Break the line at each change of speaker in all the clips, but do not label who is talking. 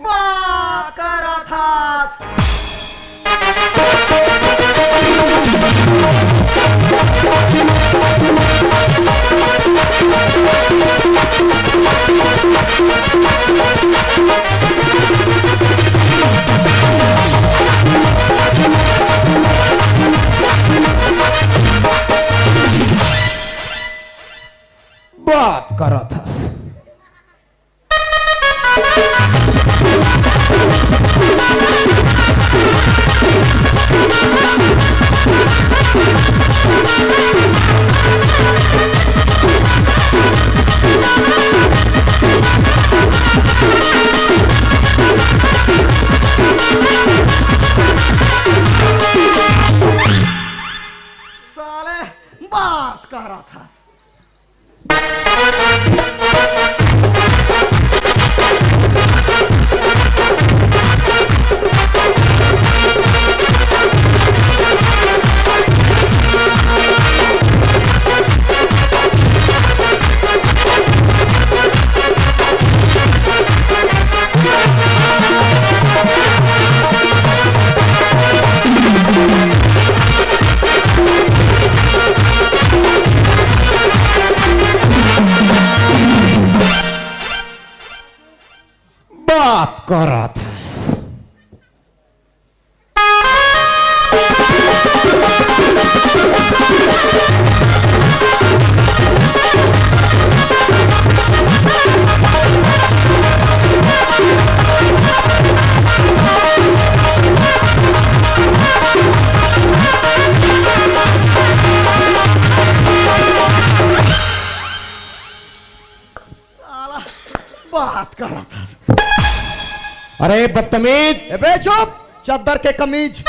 बात कर रहा था।
बात कर रहा था।
साले बात कर रहा था।
बात कर रहा था।
साला बात कर रहा था।
अरे बदतमीज,
बे चुप, चद्दर के कमीज।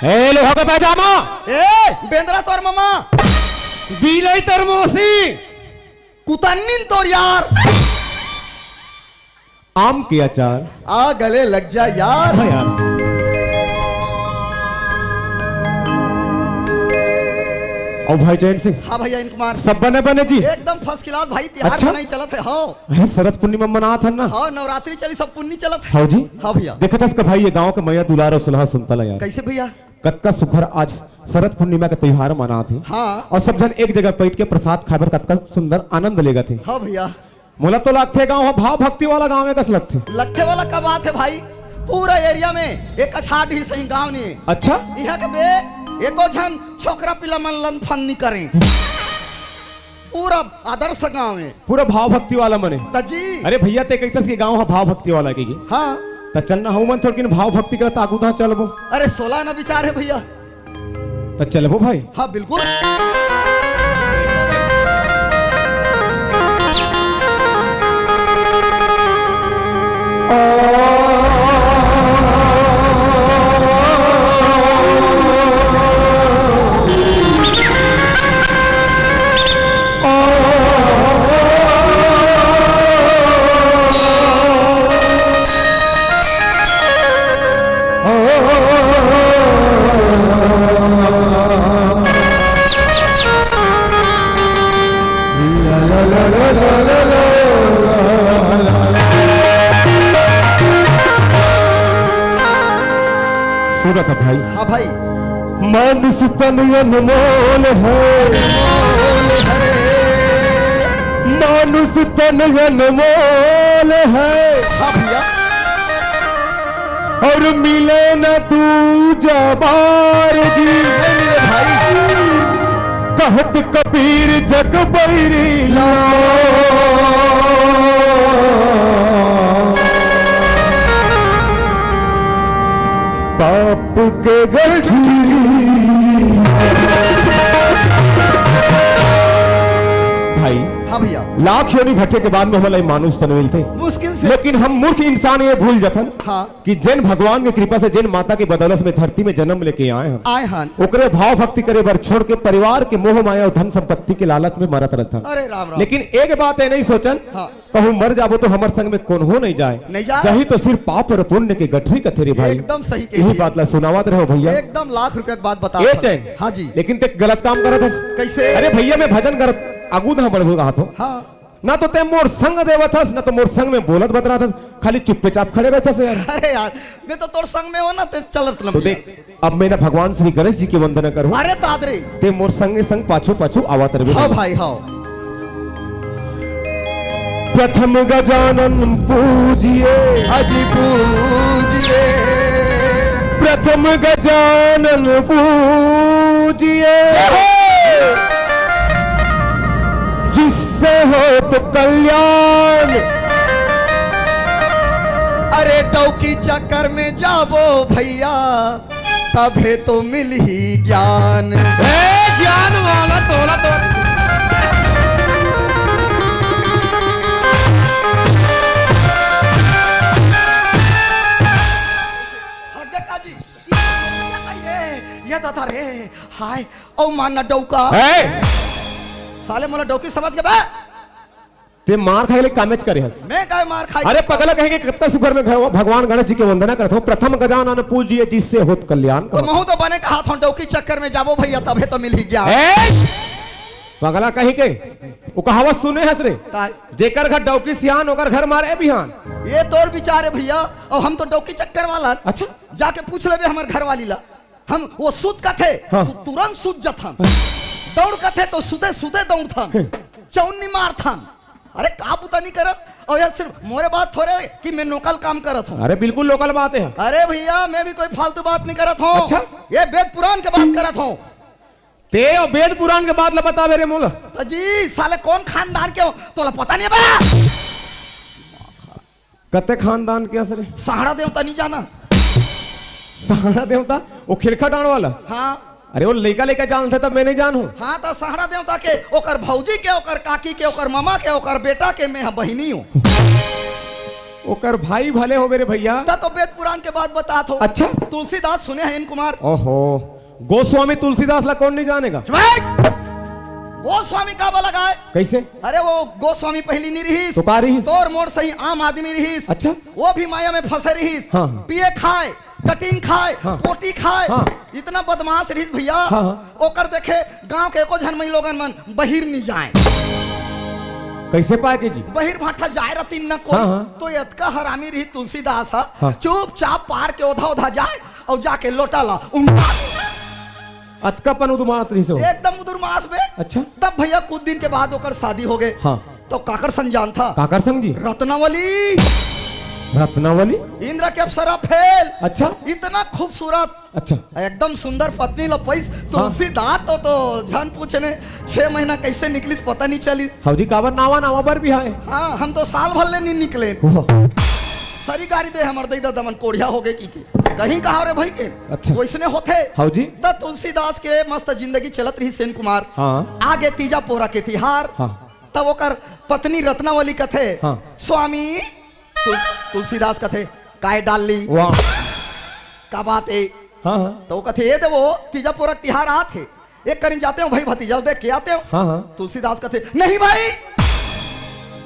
ए लोहा का पैजामा,
ए बेंद्रा तोर मामा,
बीलाई तरमोसी,
कुतन्निन तोर यार,
आम की अचार।
आ गले लग जा यार।
हाँ यार। और भाई जैन सिंह,
हाँ भैया इन कुमार,
सब बने बने जी।
एकदम फर्स्ट क्लास भाई, तिहार
अच्छा?
नहीं चलत है। हाँ
अरे शरद पूर्णिमा मना था ना।
हाँ नवरात्रि चली, सब पुण्य चलत है।
हाँ जी।
हाँ भैया।
देखा था इसका भाई, ये गांव के मैया दुलार और सुलह सुनता यार।
कैसे भैया?
कतका सुखर आज शरद पूर्णिमा का त्योहार मना थे।
हाँ
और सब जन एक जगह बैठ के प्रसाद खाकर कतका सुंदर आनंद लेगा थे।
हाँ भैया।
मोला तो लगते गाँव भाव भक्ति वाला गाँव में कस लगते।
लखे वाला का बात है भाई, पूरा एरिया में एक अछाट ही सही गाँव नहीं।
अच्छा,
यहाँ के बे एको झन छोकरा पिला मन लन फन नहीं करें, पूरा आदर्श गाँव है,
पूरा भाव भक्ति वाला मने।
तजी।
अरे भैया ते कहता कि गाँव भाव भक्ति वाला की
हाँ
त चलना हूँ मन थोड़ी भाव भक्ति करत आगू कहाँ चलबो।
अरे 16 ना विचार है भैया।
तो चलबो भाई।
हाँ बिल्कुल।
सूरत भाई।
हाँ भाई।
मानुष तन अनमोल है, मानुष तन अनमोल है।
हाँ भैया।
और मिले न तू जबार जी
भाई
कहत कबीर जग बैरी ला। पाप के गठी भाई।
हाँ भैया।
लाख योनि भटके के बाद में हमारे मानुष तन मिलते,
मुश्किल से।
लेकिन हम मूर्ख इंसान ये भूल जतन
हाँ
कि जिन भगवान की कृपा से जिन माता की बदौलत में धरती में जन्म लेके आए हैं,
आए हन
ओकरे भाव भक्ति करे बर छोड़ के परिवार के मोह माया और धन संपत्ति के लालच में मरत रहता।
अरे राम राम।
लेकिन एक बात है नहीं सोचन,
हाँ।
कहूँ मर जाबो तो हमारे संग में कौन हो नहीं जाए,
नहीं जाए।
यही तो सिर्फ पाप और पुण्य के गठरी कथे रे भाई।
एकदम सही
यही
कही।
बात ला सुनावत रहो भैया।
एकदम लाख रुपए की बात बता।
ये चैन।
हाँ जी।
लेकिन ते गलत काम करत है।
कैसे?
अरे भैया मैं भजन करत आगू ना बढ़ कहा तो
हाँ
ना तो ते मोर संग देवत हस ना तो मोर संग में बोलत बत रहा था, खाली चुप्पे चाप खड़े रहते से यार।
अरे यार मैं तो तोर संग में हो ना ते चलत
तो
लंबी।
देख अब मैं ना भगवान श्री गणेश जी की वंदना करूं,
अरे दादरे
ते मोर संग संग पाछू पाछू आवत रहे।
हाँ भाई हाँ।
प्रथम गजानन पूजिए
अजी पूजिए,
प्रथम गजानन पूजिए, जिससे हो तो कल्याण।
अरे डौकी चक्कर में जाबो भैया तभे तो मिल ही ज्ञान।
ज्ञान वाला तोला तो
ये दादा रे हाय ओ माना डौका साले मोला डौकी समझ के बे
ते मार खाए ले कामेज करे हस।
मैं काय मार खाई।
अरे पगला कहेंगे कितना सुगर में गए भगवान गणेश जी की वंदना करते हो, प्रथम गजानन पूजिए जिससे होत कल्याण।
तो महू तो बने कहा था डौकी चक्कर में जाबो भैया तभे तो मिल ही गया।
पगला कहीं के वो कहावत सुने हस रे,
काय?
जेकर घर डौकी सियान ओकर घर मारे बिहान।
ये तोर विचार है भैया और हम तो डौकी चक्कर वाला।
अच्छा
जाके पूछ लेबे हमार घर वाली ला, हम वो सूत का थे
हाँ।
तो तुरंत सूत जथन, दौड़ का थे तो सुते सुते दौड़ थन, चौनी मार थन। अरे का पुता नहीं करत और ये सिर्फ मोरे बात थोड़े कि मैं लोकल काम करत हूँ।
अरे बिल्कुल लोकल बात है।
अरे भैया मैं भी कोई फालतू बात नहीं करत हूँ।
अच्छा?
ये वेद पुराण के बात करत हूँ।
ते और वेद पुराण के बाद ला बता मेरे मोला।
तो जी साले कौन खानदान के हो तो पता नहीं बा।
कते खानदान के असर
सहारा देवता नहीं जाना।
सहारा देवता वो खिरखा डाण वाला।
हाँ
अरे वो लेका लेका जानते तब मैं नहीं जानू।
हाँ तो सहारा देवता के ओकर भौजी के ओकर काकी के ओकर मामा के ओकर बेटा के मैं बहिनी हूँ।
ओकर भाई भले हो मेरे भैया।
तो वेद पुराण के बाद बता थो।
अच्छा
तुलसीदास सुने हैं इन कुमार।
ओहो गोस्वामी तुलसीदास ला कौन नहीं जानेगा।
गोस्वामी का बोला गाय
कैसे?
अरे वो गोस्वामी पहली नहीं रहीस
तो का रहीस?
तोर मोर सही आम आदमी रहीस।
अच्छा
वो भी माया में फंसे रहीस।
हाँ।
पिए खाए कटिंग खाए
हाँ।
पोटी खाए
हाँ।
इतना बदमाश रहीस भैया।
हाँ।
ओकर देखे गांव के एको झनमई लोगन मन बहिर नहीं जाए।
कैसे पाए के जी?
बहिर भाटा जाए रती न कोई।
हाँ, हाँ।
तो यतका हरामी रही तुलसीदास
हाँ।
चुपचाप पार के ओधा ओधा जाए और जाके लोटा ला
अतकापन उदमात रही सो
एकदम उदुरमास में।
अच्छा
तब भैया कुछ दिन के बाद ओकर शादी हो गए।
हाँ
तो काकर संजान था
काकर संग जी
रत्नावली
रत्नावली।
इंद्र के अप्सरा फेल।
अच्छा
इतना खूबसूरत
अच्छा
एकदम सुंदर पत्नी लपैस तुलसीदास तो झन पूछने 6 महीना कैसे निकलिस पता नहीं चली।
हौजी काबर नावा नावा पर भी है।
हाँ हम तो साल भर ले नहीं निकले।
वाह,
सारी गाड़ी दे हमर दई दमन कोढ़िया हो गए की कहीं कहा रे भाई के।
अच्छा।
वैसने होते
हौजी
तब तुलसीदास के मस्त जिंदगी चलत रही सेन कुमार।
हाँ
आगे तीजा पोरा के तिहार।
हाँ
तब ओकर पत्नी रत्नावली कथे
हाँ।
स्वामी तुलसीदास कथे काय डार्लिंग
वाह
का बात है।
हाँ हाँ
तो वो कथे ये दे वो तीजा पोरा के तिहार आते एक करीन जाते हो भाई भतीजा देख के आते हो।
हाँ हाँ
तुलसीदास कथे नहीं भाई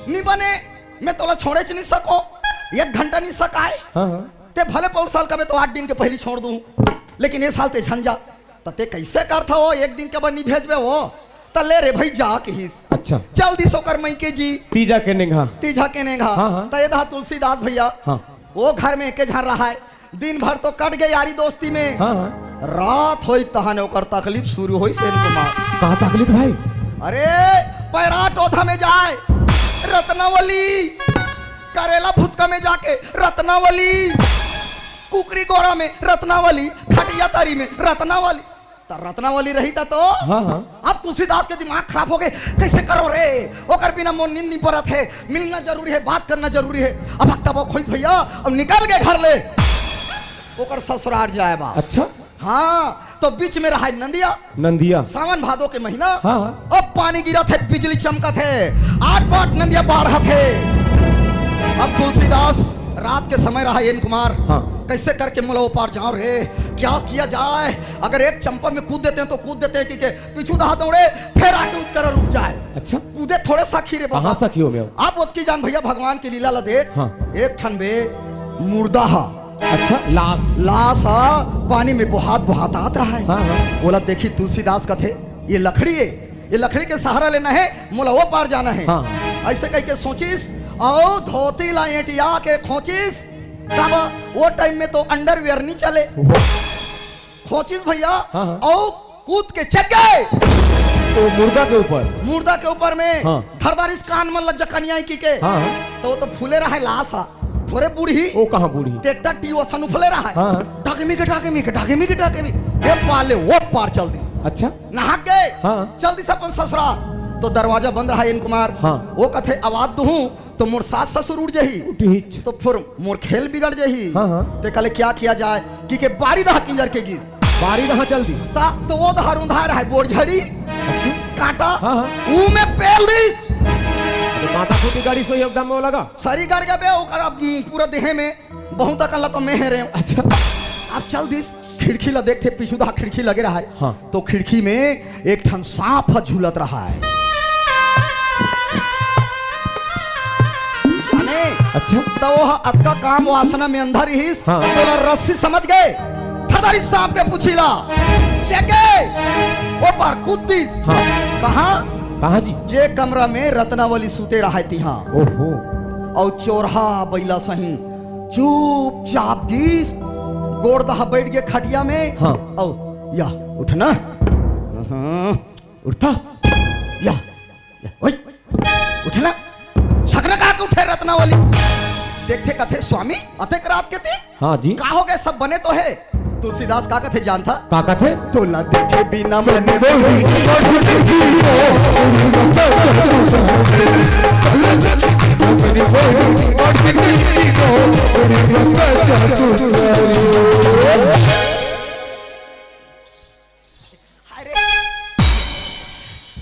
नहीं बने मैं तोला छोड़े च नहीं सको 1 घंटा नहीं सकाए।
हाँ हाँ
ते भले 5 साल का मैं तो 8 दिन के पहले छोड़ दूं लेकिन ये साल ते झंझा तो ते कैसे करता हो 1 दिन के बाद नहीं भेजबे हो तो ले रे भाई जा के ही
अच्छा
जल्दी सोकर मई के जी
तीजा के निगाह
तीझा के नेगा।
हाँ, हाँ।
तो ये था तुलसीदास भैया।
हाँ
वो घर में एके झन रहा है दिन भर तो कट गए यारी दोस्ती में।
हाँ हाँ
रात होई तहने ओकर तकलीफ शुरू होई सेन कुमार।
कहा तकलीफ भाई?
अरे पैरा टोथा में जाए रत्नावली करेला भुतका में जाके रत्नावली कुकरी गोरा में रत्नावली खटिया तारी में रत्नावली तो रत्नावली रही था तो
हाँ हाँ
अब तुलसीदास के दिमाग खराब हो गए कैसे करो रे ओकर बिना मोन नींद नहीं पड़त है मिलना जरूरी है बात करना जरूरी है। अब तब खोज भैया अब निकल गए घर ले ओकर ससुराल जाए बा।
अच्छा
हाँ तो बीच में रहा नंदिया
नंदिया
सावन भादो के महीना।
हाँ हाँ
अब पानी गिरा थे बिजली चमका थे 8 नंदिया बाढ़ थे। अब तुलसीदास रात के समय रहा एन कुमार।
हाँ
कैसे करके मुलो पार जाओ रे क्या किया जाए। अगर एक चंपा में कूद देते हैं तो कूद देते हैं कि पीछू दहा दौड़े फिर आके उठ कर रुक जाए।
अच्छा
कूदे थोड़े साखी रे बाबा।
कहाँ सखियों में हो?
आप उसकी जान भैया भगवान की लीला ला देख।
हाँ।
एक ठन बे मुर्दा हा
अच्छा
लाश हा पानी में बुहात आत रहा है।
हाँ हाँ
बोला देखी तुलसीदास का थे ये लकड़ी है ये लकड़ी के सहारा लेना है मोला वो पार जाना है।
हाँ
ऐसे कह के सोचिस और धोती ला एटिया के खोचिस तब वो टाइम में तो अंडरवियर नहीं चले खोचिस भैया
हाँ, हाँ।
और कूद के चक गए
तो मुर्दा के ऊपर में हाँ।
धरदारिस कान मन लग जकनिया की के
हाँ
तो वो तो फूले रहा है लाश थोड़े बूढ़ी
वो कहाँ बूढ़ी
ट्रैक्टर टीओ सन फूले रहा है
हाँ।
टाके में ये पाले वो पार चल दी
अच्छा
नहा गए
हाँ।
चल दी अपन ससुराल तो दरवाजा बंद रहा एन कुमार
हाँ।
वो कथे आवाज दूं तो मोर सास ससुर उड़ जही
उठी
तो फिर मोर खेल बिगड़ जही
हाँ, हाँ।
ते कले क्या किया जाए कि बारी दहा किंजर के गिर
बारी रहा चल दी
तो वो दहा रुंधा रहा है बोरझड़ी
अच्छा
कांटा
हाँ, हाँ।
ऊ में पेल दी
तो कांटा फूटी गाड़ी से एकदम में लगा
सरी गड़ गए ओकर पूरा देह में बहुत अकल तो मैं रहे
अच्छा
अब चल दिस खिड़की ला देखते पिछुदा खिड़की लगे रहा है
हाँ।
तो खिड़की में एक ठन सांप झूलत रहा है जाने
अच्छा
तो वो अतका काम वासना में अंधा रहीस
हाँ।
तो रस्सी समझ गए फरदारी सांप के पूछीला चेके वो पर कूदिस
हाँ
कहाँ
जी
जे कमरा में रत्नावली सूते रहा थी हाँ
ओहो
और चोरहा बैला सही चुपचाप गीस गोड़ दहा बैठ गए खटिया में
हाँ।
औ या उठना उठता या ओए उठना झगड़ा का के उठे रत्नावली देखते कथे स्वामी अतेक रात के थे
हाँ जी
का हो गए सब बने तो है तुलसीदास का कथे जानता
काका थे
तो ना देखे बिना मने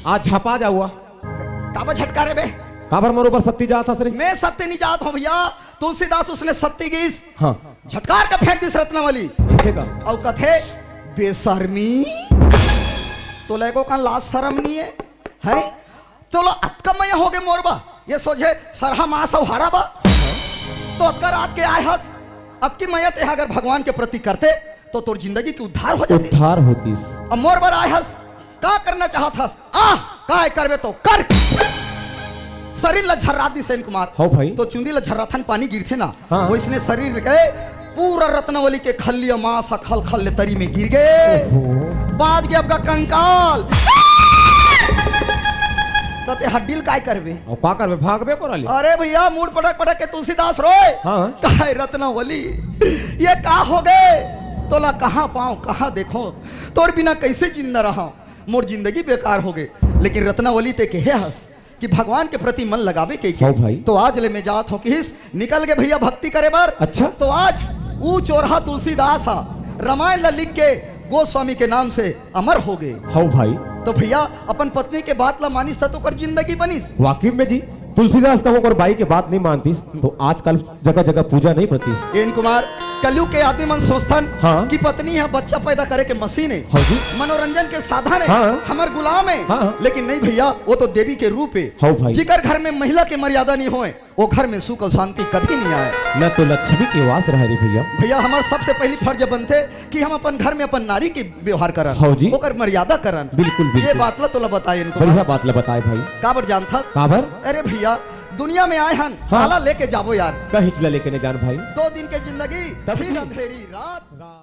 आज झपा जा हुआ
काबा झटका रे बे
काबर मरो पर सत्ती जाता सरे
मैं सत्य नहीं जात हूं भैया तुलसीदास उसने सत्य गीस
हाँ
झटकार का फेंक दिस रत्नावली
इसे का
और कथे बेशर्मी तो लेको का लाज शर्म नहीं है तो लो अतकमय हो गए मोरबा ये सोचे सरहा मास और हारा बा तो अतका रात के आए हस अतकी मैयत है अगर भगवान के प्रति करते तो तोर जिंदगी की उद्धार हो जाती
उद्धार होती
अब मोरबर आए हस का करना चाहत हस का करवे तो कर शरीर ला झर्रा दी सेन कुमार
हो भाई
तो चुंदी ला झर्राथन पानी गिरथे ना
हाँ।
वो इसने शरीर के पूरा रत्नावली के खल्लिया मांस खल खल ले तरी में गिर गए बाज गए आपका कंकाल तो ते हड्डील काय करवे
और का करबे भागबे कोराली
अरे भैया मूड पटक पटक के तुलसीदास रोए
हाँ।
काहे रत्नावली ये का हो गए तोला कहाँ पाऊं कहाँ देखो तोर बिना कैसे जिंदा रहा मोर जिंदगी बेकार हो गए लेकिन रत्नावली ते के हंस कि भगवान के प्रति मन लगावे के
हो भाई।
तो आज ले मैं जात हो किस निकल गए भैया भक्ति करे बार
अच्छा।
तो आज ऊ चोरहा तुलसीदास हा रामायण ला लिख के गोस्वामी के नाम से अमर हो गए
हो भाई
तो भैया अपन पत्नी के बात ला मानिस था तो कर जिंदगी बनिस
वाकिब में जी तुलसीदास का और भाई के बात नहीं मानती तो आजकल जगह जगह पूजा नहीं पड़ती
एन कुमार कलयुग के आदमी मन सोचथन
हाँ।
कि पत्नी है बच्चा पैदा करे के मशीन है
हाँ जी।
मनोरंजन के साधन है
हाँ।
हमार गुलाम है
हाँ।
लेकिन नहीं भैया वो तो देवी के रूप है
हाँ भाई।
जिकर घर में महिला की मर्यादा नहीं होए वो घर में सुख और शांति कभी नहीं आए
न तो लक्ष्मी के वास रह रही भैया
भैया हमारे सबसे पहली फर्ज बनते कि हम अपन घर में अपन नारी के व्यवहार करन
हाँ जी।
ओकर मर्यादा करन
बिल्कुल, बिल्कुल।
ये बात ला तोला बताए इनको
बढ़िया बात ले बताए भाई
काबर जानता
काबर
अरे भैया दुनिया में आए हन
हाँ।
माला लेके जाबो यार
कहीं चला लेके नहीं जान भाई
2 दिन के जिंदगी
तब
फिर
ठीक।
अंधेरी रात